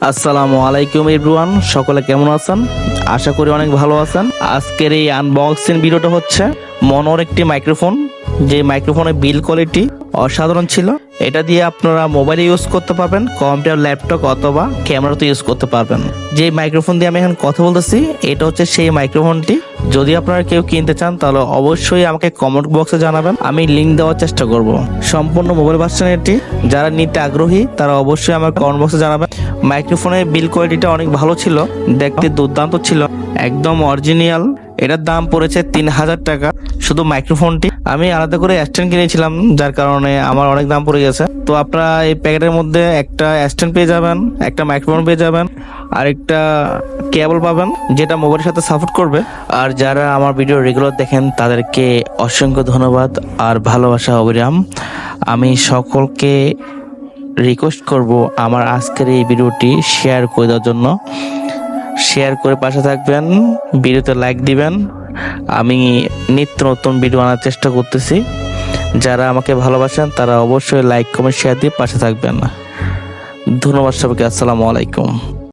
আসসালামু আলাইকুম এভরিওয়ান, সকলে কেমন আছেন? আশা করি অনেক ভালো আছেন। আজকের এই আনবক্সিং ভিডিওটা হচ্ছে মনোর একটি মাইক্রোফোন, যে মাইক্রোফোনের বিল্ড কোয়ালিটি অসাধারণ ছিল। এটা দিয়ে আপনারা মোবাইলে ইউজ করতে পারবেন, কম্পিউটার, ল্যাপটপ অথবা ক্যামেরাতে ইউজ করতে পারবেন। যে মাইক্রোফোন দিয়ে আমি এখন কথা বলতেছি এটা হচ্ছে সেই মাইক্রোফোনটি। যদি আপনারা কেউ কিনতে চান তাহলে অবশ্যই আমাকে কমেন্ট বক্সে জানাবেন, আমি লিংক দেওয়ার চেষ্টা করব। সম্পূর্ণ মোবাইল ভার্সন এটি, যারা নিতে আগ্রহী তারা অবশ্যই আমার কমেন্ট বক্সে জানাবেন। মাইক্রোফোনের বিল্ড কোয়ালিটিটা অনেক ভালো ছিল, দেখতে দুর্দান্ত ছিল, একদম অরিজিনাল। এটার দাম পড়েছে 3000 টাকা শুধু মাইক্রোফোনটি। আমি আলাদা করে স্ট্যান্ড কিনেছিলাম, যার কারণে আমার অনেক দাম পড়ে গেছে। তো আপনারা এই প্যাকেটের মধ্যে একটা স্ট্যান্ড পেয়ে যাবেন, একটা মাইক্রোফোন পেয়ে যাবেন, আর একটা কেবল পাবেন যেটা মোবাইলের সাথে সাপোর্ট করবে। আর যারা আমার ভিডিও রেগুলার দেখেন তাদেরকে অসংখ্য ধন্যবাদ আর ভালোবাসা অবিরাম। আমি সকলকে রিকোয়েস্ট করব আমার আজকের এই ভিডিওটি শেয়ার করে দেওয়ার জন্য। শেয়ার করে পাশে থাকবেন, ভিডিওতে লাইক দিবেন। আমি নিত্য নতুন ভিডিও আনার চেষ্টা করতেছি। যারা আমাকে ভালোবাসেন তারা অবশ্যই লাইক, কমেন্ট, শেয়ার দিয়ে পাশে থাকবেন। ধন্যবাদ সবাইকে। আসসালামু আলাইকুম।